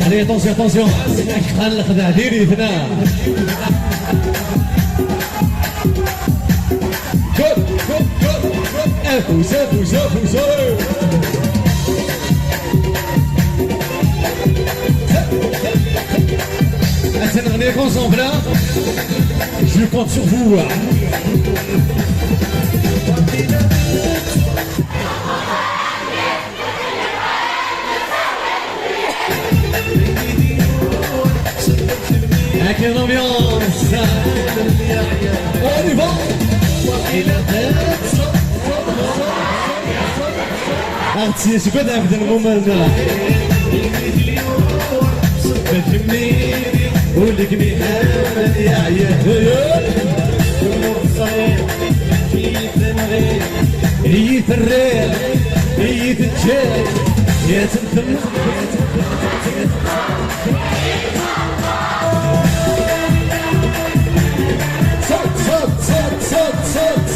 allez attention attention كان الخدع ديري ثنا فوزة فوزة فوزة cette dernière ensemble là, je compte sur vous. Avec une ambiance, on y va. Artiste, c'est quoi dans le moment là? ولك مهان يا عيال هي الريح هي الجاي يا تنثم صوت صوت صوت صوت صوت